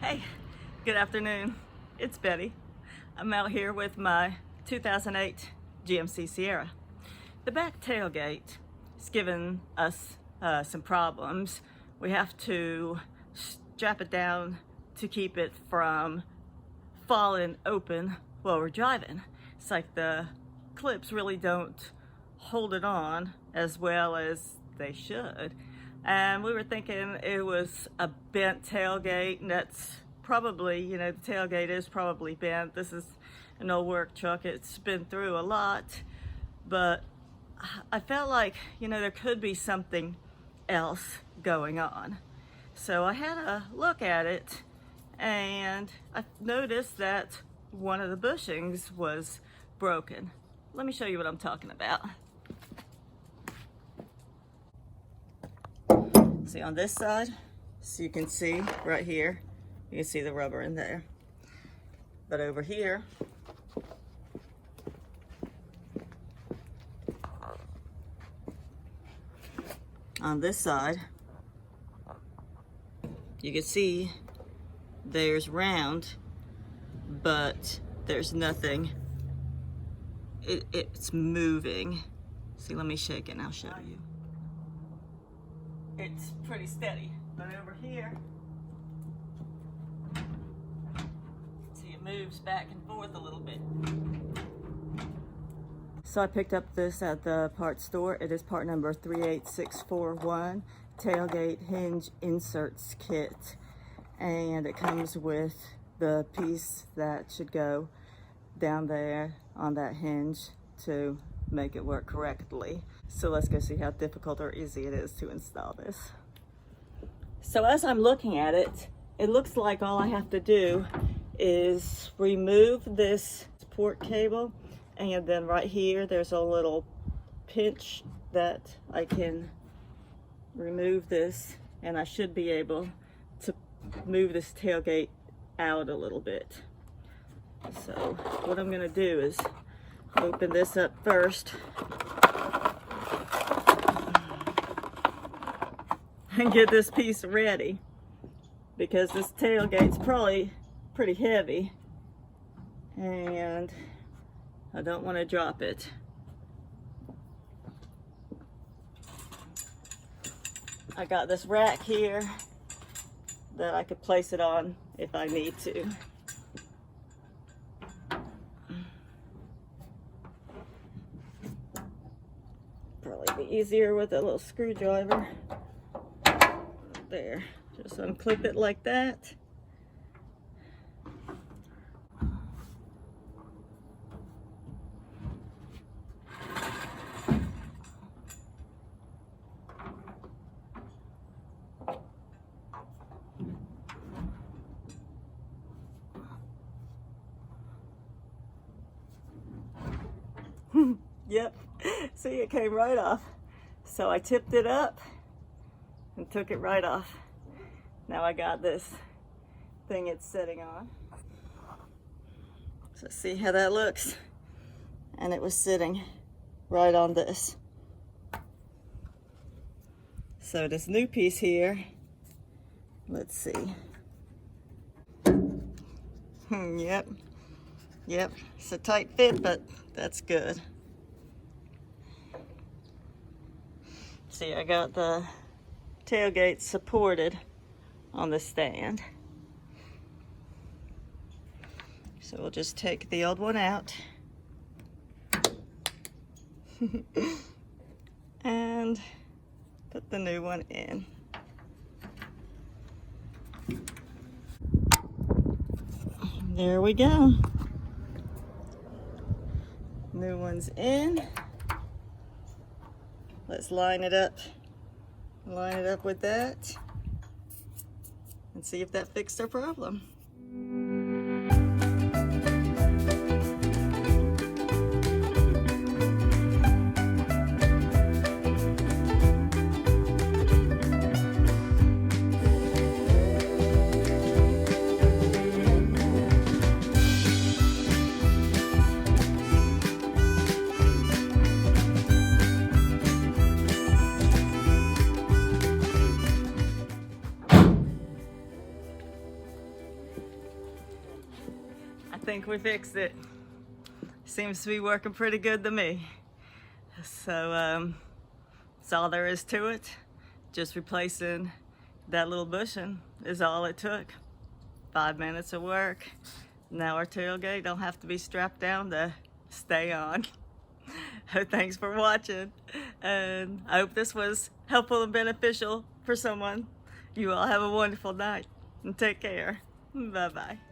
Hey, good afternoon. It's Betty. I'm out here with my 2008 GMC Sierra. The back tailgate is giving us some problems. We have to strap it down to keep it from falling open while we're driving. It's like the clips really don't hold it on as well as they should. And we were thinking it was a bent tailgate, and that's probably, the tailgate is probably bent. This is an old work truck. It's been through a lot, but I felt like, there could be something else going on. So I had a look at it, and I noticed that one of the bushings was broken. Let me show you what I'm talking about. See on this side, so you can see right here, you can see the rubber in there. But over here, on this side, you can see there's round, but there's nothing. It's moving. See, let me shake it and I'll show you. It's pretty steady, but over here, see, it moves back and forth a little bit. So I picked up this at the parts store. It is part number 38641, tailgate hinge inserts kit. And it comes with the piece that should go down there on that hinge to make it work correctly. So let's go see how difficult or easy it is to install this. So as I'm looking at it, it looks like all I have to do is remove this support cable, and then right here there's a little pinch that I can remove this, and I should be able to move this tailgate out a little bit. So what I'm gonna do is open this up first and get this piece ready, because this tailgate's probably pretty heavy and I don't want to drop it. I got this rack here that I could place it on if I need to. Probably be easier with a little screwdriver. There, just unclip it like that. Yep, see, it came right off. So I tipped it up and took it right off. Now I got this thing it's sitting on. So see how that looks? And it was sitting right on this. So this new piece here, let's see. Yep, it's a tight fit, but that's good. See, I got the tailgate supported on the stand. So we'll just take the old one out and put the new one in. There we go. New one's in. Let's line it up with that and see if that fixed our problem. think we fixed it. Seems to be working pretty good to me. So that's all there is to it. Just replacing that little bushing is all it took. 5 minutes of work. Now our tailgate don't have to be strapped down to stay on. Thanks for watching, and I hope this was helpful and beneficial for someone. You all have a wonderful night and take care. Bye-bye.